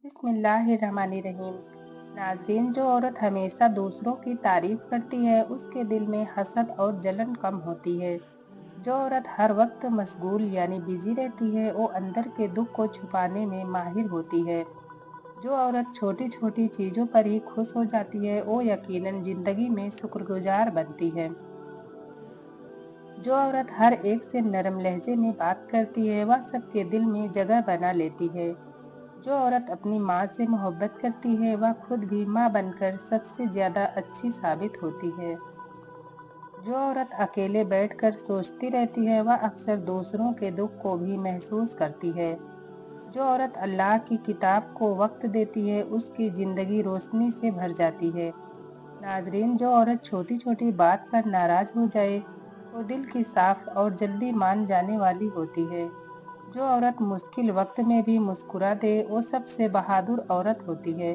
बिस्मिल्लाहिर्रहमानिर्रहीम। नाजरीन, जो औरत हमेशा दूसरों की तारीफ करती है उसके दिल में हसद और जलन कम होती है। जो औरत हर वक्त मशगूल यानी बिजी रहती है वो अंदर के दुख को छुपाने में माहिर होती है। जो औरत छोटी छोटी चीजों पर ही खुश हो जाती है वो यकीनन जिंदगी में शुक्रगुजार बनती है। जो औरत हर एक से नरम लहजे में बात करती है वह सबके दिल में जगह बना लेती है। जो औरत अपनी माँ से मोहब्बत करती है वह खुद भी माँ बनकर सबसे ज्यादा अच्छी साबित होती है। जो औरत अकेले बैठकर सोचती रहती है वह अक्सर दूसरों के दुख को भी महसूस करती है। जो औरत अल्लाह की किताब को वक्त देती है उसकी जिंदगी रोशनी से भर जाती है। नाजरीन, जो औरत छोटी छोटी बात पर नाराज हो जाए वो दिल की साफ और जल्दी मान जाने वाली होती है। जो औरत मुश्किल वक्त में भी मुस्कुरा दे वो सबसे बहादुर औरत होती है।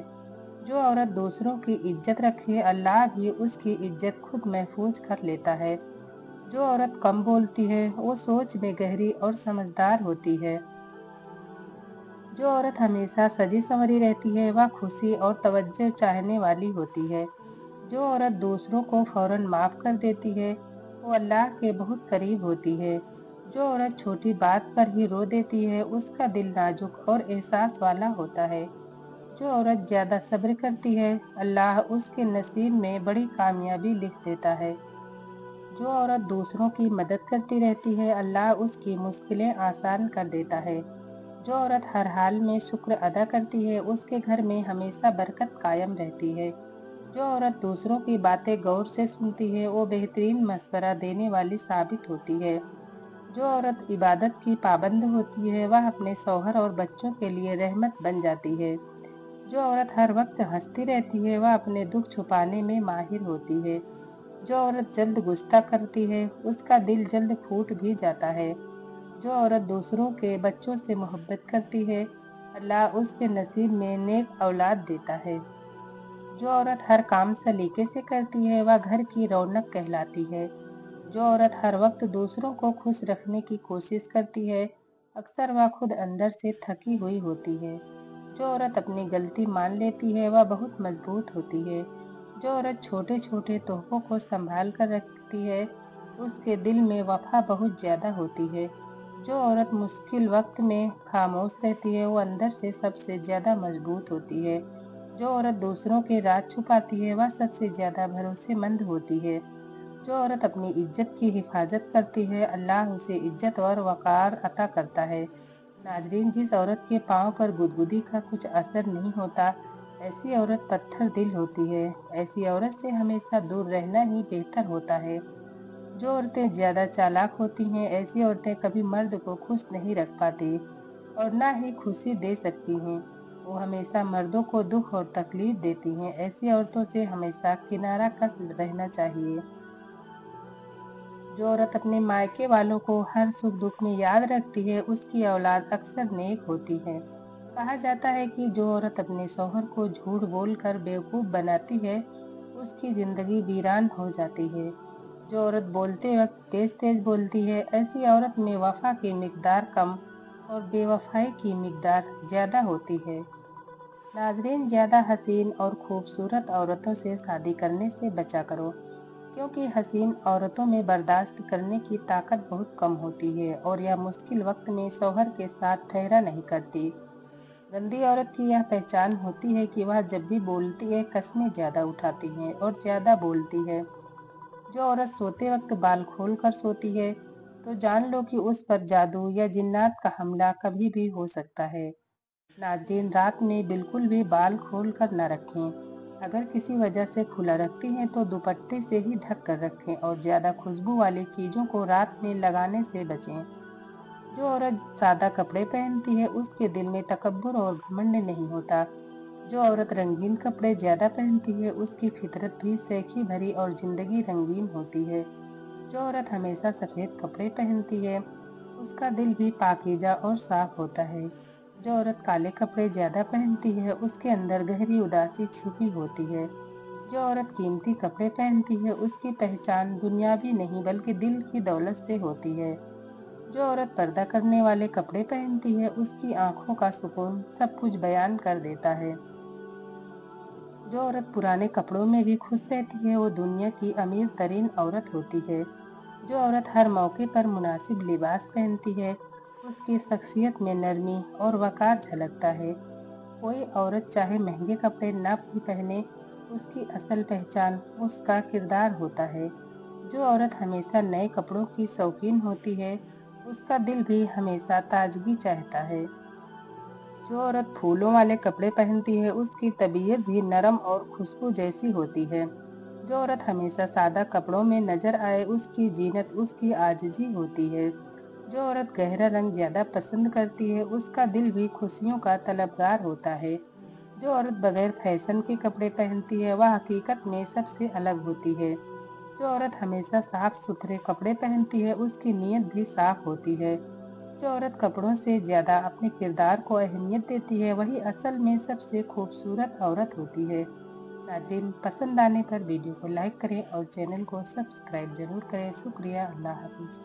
जो औरत दूसरों की इज्जत रखे अल्लाह भी उसकी इज्जत खुद महफूज कर लेता है। जो औरत कम बोलती है वो सोच में गहरी और समझदार होती है। जो औरत हमेशा सजी संवरी रहती है वह खुशी और तवज्जो चाहने वाली होती है। जो औरत दूसरों को फौरन माफ कर देती है वो अल्लाह के बहुत करीब होती है। जो औरत छोटी बात पर ही रो देती है उसका दिल नाजुक और एहसास वाला होता है। जो औरत ज्यादा सब्र करती है अल्लाह उसके नसीब में बड़ी कामयाबी लिख देता है। जो औरत दूसरों की मदद करती रहती है अल्लाह उसकी मुश्किलें आसान कर देता है। जो औरत हर हाल में शुक्र अदा करती है उसके घर में हमेशा बरकत कायम रहती है। जो औरत दूसरों की बातें गौर से सुनती है वो बेहतरीन मशवरा देने वाली साबित होती है। जो औरत इबादत की पाबंद होती है वह अपने शौहर और बच्चों के लिए रहमत बन जाती है। जो औरत हर वक्त हंसती रहती है वह अपने दुख छुपाने में माहिर होती है। जो औरत जल्द गुस्सा करती है उसका दिल जल्द फूट भी जाता है। जो औरत दूसरों के बच्चों से मोहब्बत करती है अल्लाह उसके नसीब में नेक औलाद देता है। जो औरत हर काम सलीके से करती है वह घर की रौनक कहलाती है। जो औरत हर वक्त दूसरों को खुश रखने की कोशिश करती है अक्सर वह खुद अंदर से थकी हुई होती है। जो औरत अपनी गलती मान लेती है वह बहुत मजबूत होती है। जो औरत छोटे छोटे तोहफों को संभाल कर रखती है उसके दिल में वफा बहुत ज्यादा होती है। जो औरत मुश्किल वक्त में खामोश रहती है वो अंदर से सबसे ज्यादा मजबूत होती है। जो औरत दूसरों के राज छुपाती है वह सबसे ज्यादा भरोसेमंद होती है। जो औरत अपनी इज्जत की हिफाजत करती है अल्लाह उसे इज्जत और वकार अता करता है। नाजरीन, जिस औरत के पाँव पर गुदगुदी का कुछ असर नहीं होता ऐसी औरत पत्थर दिल होती है। ऐसी औरत से हमेशा दूर रहना ही बेहतर होता है। जो औरतें ज्यादा चालाक होती हैं ऐसी औरतें कभी मर्द को खुश नहीं रख पाती और ना ही खुशी दे सकती हैं। वो हमेशा मर्दों को दुख और तकलीफ देती हैं। ऐसी औरतों से हमेशा किनारा कस रहना चाहिए। जो औरत अपने मायके वालों को हर सुख दुख में याद रखती है उसकी औलाद अक्सर नेक होती है। कहा जाता है कि जो औरत अपने शौहर को झूठ बोलकर बेवकूफ बनाती है उसकी जिंदगी वीरान हो जाती है। जो औरत बोलते वक्त तेज तेज बोलती है ऐसी औरत में वफा की मिकदार कम और बेवफाई की मिकदार ज्यादा होती है। नाजरीन, ज्यादा हसीन और खूबसूरत औरतों से शादी करने से बचा करो क्योंकि हसीन औरतों में बर्दाश्त करने की ताकत बहुत कम होती है और यह मुश्किल वक्त में शौहर के साथ ठहरा नहीं करती। गंदी औरत की यह पहचान होती है कि वह जब भी बोलती है कस्में ज्यादा उठाती है और ज्यादा बोलती है। जो औरत सोते वक्त बाल खोल कर सोती है तो जान लो कि उस पर जादू या जिन्नात का हमला कभी भी हो सकता है। नाज़रीन, रात में बिल्कुल भी बाल खोल कर न रखें। अगर किसी वजह से खुला रखती हैं तो दुपट्टे से ही ढक कर रखें और ज़्यादा खुशबू वाली चीज़ों को रात में लगाने से बचें। जो औरत सादा कपड़े पहनती है उसके दिल में तकब्बुर और घमंड नहीं होता। जो औरत रंगीन कपड़े ज़्यादा पहनती है उसकी फितरत भी सेखी भरी और ज़िंदगी रंगीन होती है। जो औरत हमेशा सफ़ेद कपड़े पहनती है उसका दिल भी पाकीज़ा और साफ होता है। जो औरत काले कपड़े ज्यादा पहनती है उसके अंदर गहरी उदासी छिपी होती है। जो औरत कीमती कपड़े पहनती है उसकी पहचान दुनियावी नहीं बल्कि दिल की दौलत से होती है। जो औरत पर्दा करने वाले कपड़े पहनती है उसकी आंखों का सुकून सब कुछ बयान कर देता है। जो औरत पुराने कपड़ों में भी खुश रहती है वो दुनिया की अमीर तरीन औरत होती है। जो औरत हर मौके पर मुनासिब लिबास पहनती है उसकी शख्सियत में नरमी और वकार झलकता है। कोई औरत चाहे महंगे कपड़े ना भी पहने, उसकी असल पहचान उसका किरदार होता है। जो औरत हमेशा नए कपड़ों की शौकीन होती है उसका दिल भी हमेशा ताजगी चाहता है। जो औरत फूलों वाले कपड़े पहनती है उसकी तबीयत भी नरम और खुशबू जैसी होती है। जो औरत हमेशा सादा कपड़ों में नजर आए उसकी जीनत उसकी आजिजी होती है। जो औरत गहरा रंग ज्यादा पसंद करती है उसका दिल भी खुशियों का तलबगार होता है। जो औरत बगैर फैशन के कपड़े पहनती है वह हकीकत में सबसे अलग होती है। जो औरत हमेशा साफ सुथरे कपड़े पहनती है उसकी नीयत भी साफ होती है। जो औरत कपड़ों से ज्यादा अपने किरदार को अहमियत देती है वही असल में सबसे खूबसूरत औरत होती है। नाज़रीन, पसंद आने पर वीडियो को लाइक करें और चैनल को सब्सक्राइब जरूर करें। शुक्रिया। अल्लाह हाफिज।